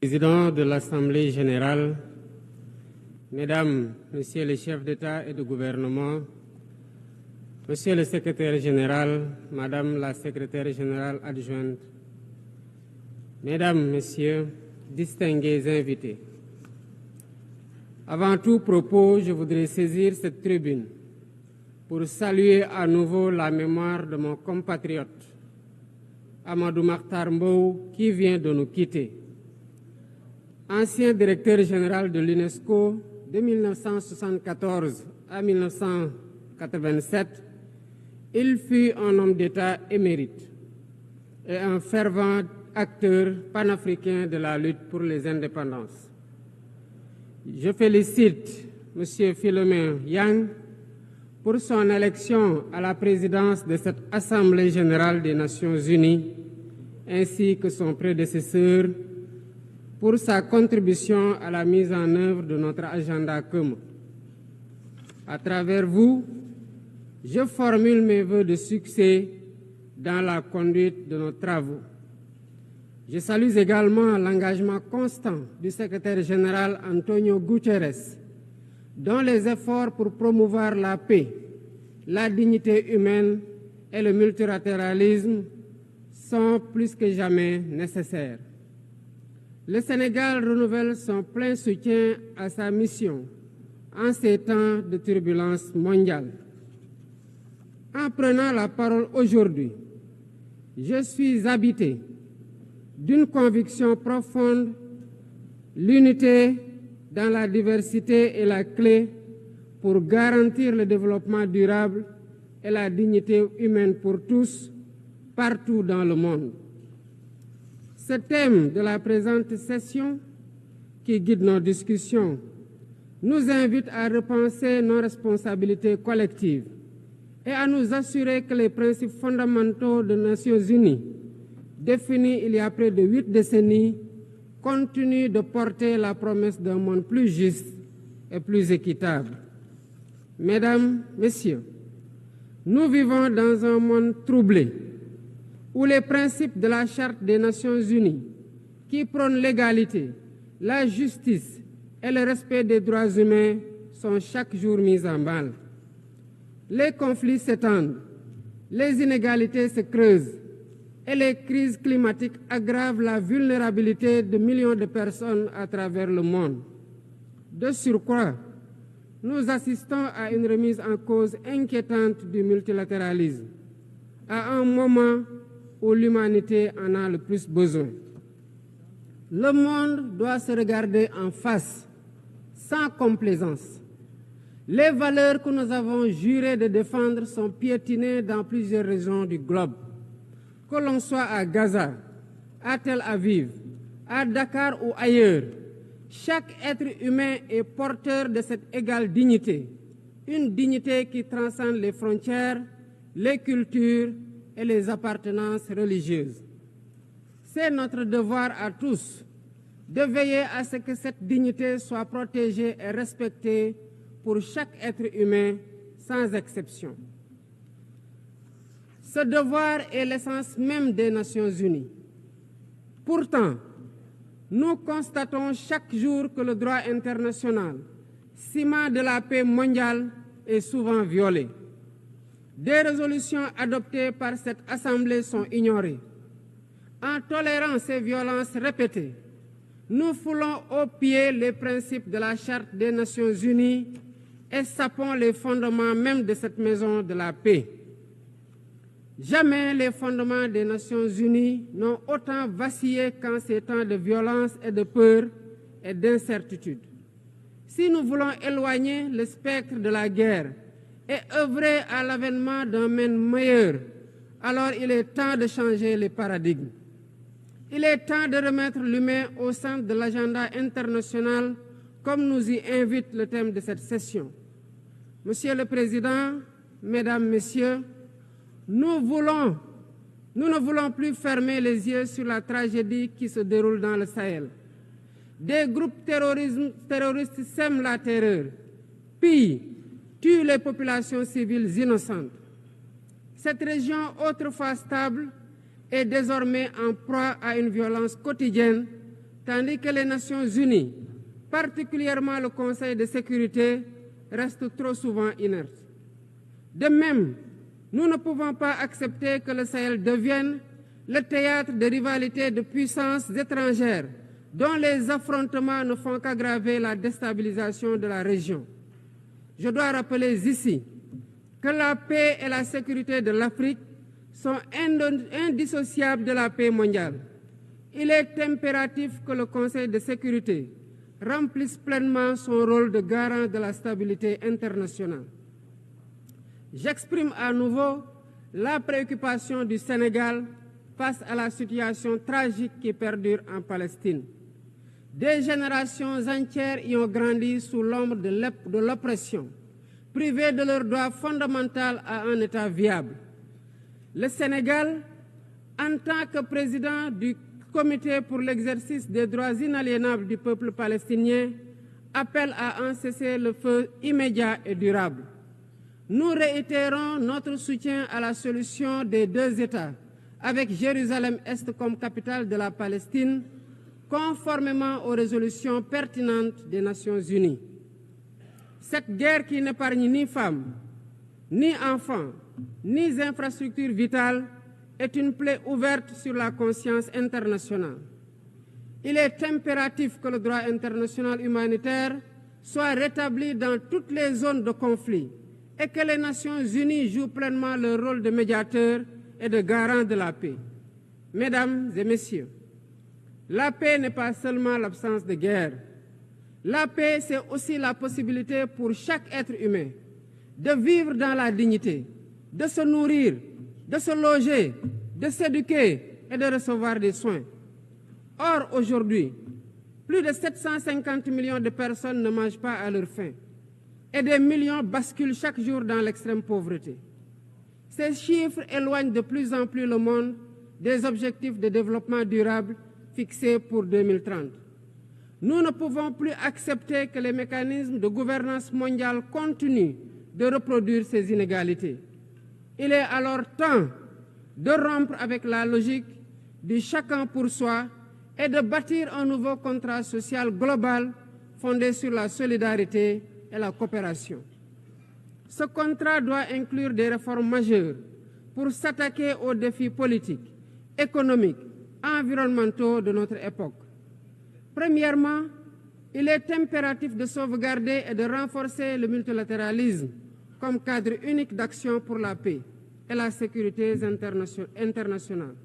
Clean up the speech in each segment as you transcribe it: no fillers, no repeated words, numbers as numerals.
Président de l'Assemblée générale, Mesdames, Messieurs les chefs d'État et de gouvernement, Monsieur le secrétaire général, Madame la secrétaire générale adjointe, Mesdames, Messieurs, distingués invités. Avant tout propos, je voudrais saisir cette tribune pour saluer à nouveau la mémoire de mon compatriote, Amadou Makhtar Mbow, qui vient de nous quitter. Ancien directeur général de l'UNESCO de 1974 à 1987, il fut un homme d'État émérite et un fervent acteur panafricain de la lutte pour les indépendances. Je félicite M. Philomène Yang pour son élection à la présidence de cette Assemblée générale des Nations unies, ainsi que son prédécesseur pour sa contribution à la mise en œuvre de notre agenda commun. À travers vous, je formule mes vœux de succès dans la conduite de nos travaux. Je salue également l'engagement constant du secrétaire général Antonio Guterres, dont les efforts pour promouvoir la paix, la dignité humaine et le multilatéralisme sont plus que jamais nécessaires. Le Sénégal renouvelle son plein soutien à sa mission en ces temps de turbulence mondiale. En prenant la parole aujourd'hui, je suis habité d'une conviction profonde: l'unité dans la diversité est la clé pour garantir le développement durable et la dignité humaine pour tous, partout dans le monde. Ce thème de la présente session, qui guide nos discussions, nous invite à repenser nos responsabilités collectives et à nous assurer que les principes fondamentaux des Nations unies, définis il y a près de 8 décennies, continuent de porter la promesse d'un monde plus juste et plus équitable. Mesdames, Messieurs, nous vivons dans un monde troublé, où les principes de la Charte des Nations unies, qui prônent l'égalité, la justice et le respect des droits humains, sont chaque jour mis en mal. Les conflits s'étendent, les inégalités se creusent et les crises climatiques aggravent la vulnérabilité de millions de personnes à travers le monde. De surcroît, nous assistons à une remise en cause inquiétante du multilatéralisme, à un moment où l'humanité en a le plus besoin. Le monde doit se regarder en face, sans complaisance. Les valeurs que nous avons juré de défendre sont piétinées dans plusieurs régions du globe. Que l'on soit à Gaza, à Tel Aviv, à Dakar ou ailleurs, chaque être humain est porteur de cette égale dignité, une dignité qui transcende les frontières, les cultures et les appartenances religieuses. C'est notre devoir à tous de veiller à ce que cette dignité soit protégée et respectée pour chaque être humain, sans exception. Ce devoir est l'essence même des Nations unies. Pourtant, nous constatons chaque jour que le droit international, ciment de la paix mondiale, est souvent violé. Des résolutions adoptées par cette Assemblée sont ignorées. En tolérant ces violences répétées, nous foulons aux pieds les principes de la Charte des Nations unies et sapons les fondements même de cette maison de la paix. Jamais les fondements des Nations unies n'ont autant vacillé qu'en ces temps de violence et de peur et d'incertitude. Si nous voulons éloigner le spectre de la guerre et œuvrer à l'avènement d'un monde meilleur, alors il est temps de changer les paradigmes. Il est temps de remettre l'humain au centre de l'agenda international, comme nous y invite le thème de cette session. Monsieur le Président, Mesdames, Messieurs, nous ne voulons plus fermer les yeux sur la tragédie qui se déroule dans le Sahel. Des groupes terroristes sèment la terreur, pillent, tuent les populations civiles innocentes. Cette région, autrefois stable, est désormais en proie à une violence quotidienne tandis que les Nations Unies, particulièrement le Conseil de sécurité, restent trop souvent inertes. De même, nous ne pouvons pas accepter que le Sahel devienne le théâtre de rivalités de puissances étrangères dont les affrontements ne font qu'aggraver la déstabilisation de la région. Je dois rappeler ici que la paix et la sécurité de l'Afrique sont indissociables de la paix mondiale. Il est impératif que le Conseil de sécurité remplisse pleinement son rôle de garant de la stabilité internationale. J'exprime à nouveau la préoccupation du Sénégal face à la situation tragique qui perdure en Palestine. Des générations entières y ont grandi sous l'ombre de l'oppression, privées de leur droit fondamental à un État viable. Le Sénégal, en tant que président du Comité pour l'exercice des droits inaliénables du peuple palestinien, appelle à un cessez-le-feu immédiat et durable. Nous réitérons notre soutien à la solution des deux États, avec Jérusalem-Est comme capitale de la Palestine, conformément aux résolutions pertinentes des Nations Unies. Cette guerre qui n'épargne ni femmes, ni enfants, ni infrastructures vitales est une plaie ouverte sur la conscience internationale. Il est impératif que le droit international humanitaire soit rétabli dans toutes les zones de conflit et que les Nations Unies jouent pleinement leur rôle de médiateur et de garant de la paix. Mesdames et messieurs, la paix n'est pas seulement l'absence de guerre. La paix, c'est aussi la possibilité pour chaque être humain de vivre dans la dignité, de se nourrir, de se loger, de s'éduquer et de recevoir des soins. Or, aujourd'hui, plus de 750 millions de personnes ne mangent pas à leur faim et des millions basculent chaque jour dans l'extrême pauvreté. Ces chiffres éloignent de plus en plus le monde des objectifs de développement durable fixés pour 2030. Nous ne pouvons plus accepter que les mécanismes de gouvernance mondiale continuent de reproduire ces inégalités. Il est alors temps de rompre avec la logique du chacun pour soi et de bâtir un nouveau contrat social global fondé sur la solidarité et la coopération. Ce contrat doit inclure des réformes majeures pour s'attaquer aux défis politiques, économiques, environnementaux de notre époque. Premièrement, il est impératif de sauvegarder et de renforcer le multilatéralisme comme cadre unique d'action pour la paix et la sécurité internationale.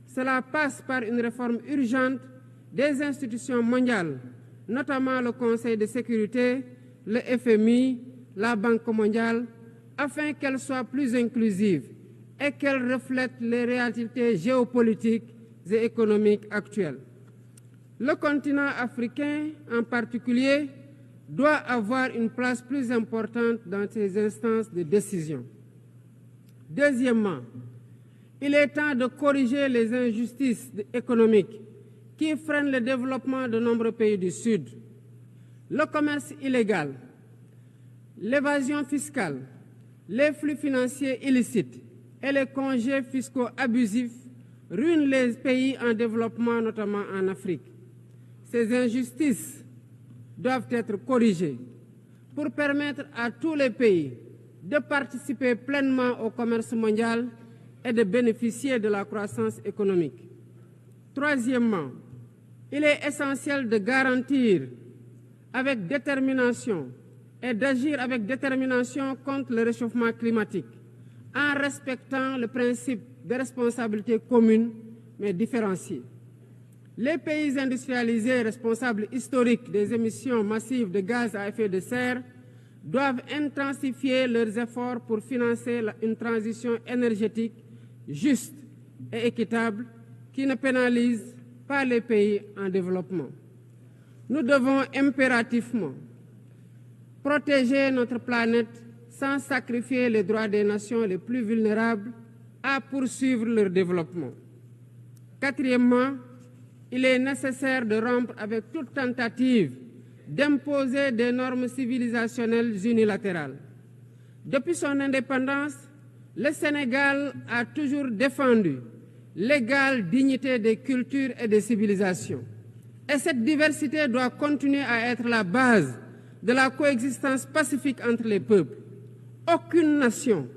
Cela passe par une réforme urgente des institutions mondiales, notamment le Conseil de sécurité, le FMI, la Banque mondiale, afin qu'elles soient plus inclusives et qu'elles reflètent les réalités géopolitiques et économiques actuelles. Le continent africain, en particulier, doit avoir une place plus importante dans ces instances de décision. Deuxièmement, il est temps de corriger les injustices économiques qui freinent le développement de nombreux pays du Sud. Le commerce illégal, l'évasion fiscale, les flux financiers illicites et les congés fiscaux abusifs ruinent les pays en développement, notamment en Afrique. Ces injustices doivent être corrigées pour permettre à tous les pays de participer pleinement au commerce mondial et de bénéficier de la croissance économique. Troisièmement, il est essentiel de garantir avec détermination et d'agir avec détermination contre le réchauffement climatique en respectant le principe de responsabilité commune mais différenciée. Les pays industrialisés responsables historiques des émissions massives de gaz à effet de serre doivent intensifier leurs efforts pour financer une transition énergétique juste et équitable qui ne pénalise pas les pays en développement. Nous devons impérativement protéger notre planète sans sacrifier les droits des nations les plus vulnérables à poursuivre leur développement. Quatrièmement, il est nécessaire de rompre avec toute tentative d'imposer des normes civilisationnelles unilatérales. Depuis son indépendance, le Sénégal a toujours défendu l'égale dignité des cultures et des civilisations. Et cette diversité doit continuer à être la base de la coexistence pacifique entre les peuples. Aucune nation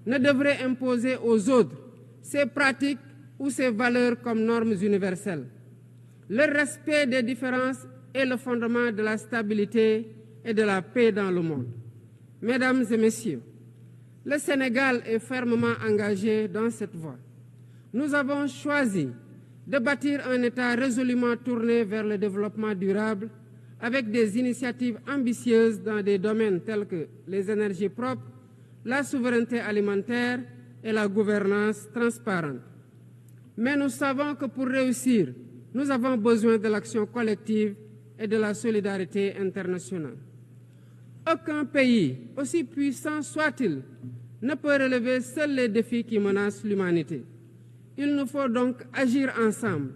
ne devrait imposer aux autres ses pratiques ou ses valeurs comme normes universelles. Le respect des différences est le fondement de la stabilité et de la paix dans le monde. Mesdames et messieurs, le Sénégal est fermement engagé dans cette voie. Nous avons choisi de bâtir un État résolument tourné vers le développement durable avec des initiatives ambitieuses dans des domaines tels que les énergies propres, la souveraineté alimentaire et la gouvernance transparente. Mais nous savons que pour réussir, nous avons besoin de l'action collective et de la solidarité internationale. Aucun pays, aussi puissant soit-il, ne peut relever seuls les défis qui menacent l'humanité. Il nous faut donc agir ensemble,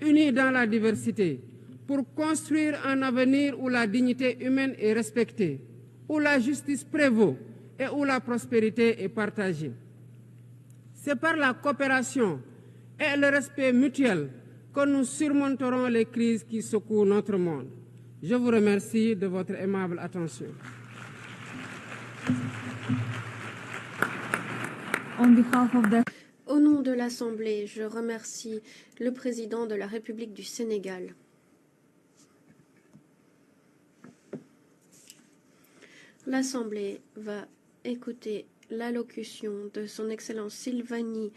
unis dans la diversité, pour construire un avenir où la dignité humaine est respectée, où la justice prévaut et où la prospérité est partagée. C'est par la coopération et le respect mutuel que nous surmonterons les crises qui secouent notre monde. Je vous remercie de votre aimable attention. Au nom de l'Assemblée, je remercie le président de la République du Sénégal. L'Assemblée va écouter l'allocution de son Excellence Sylvanie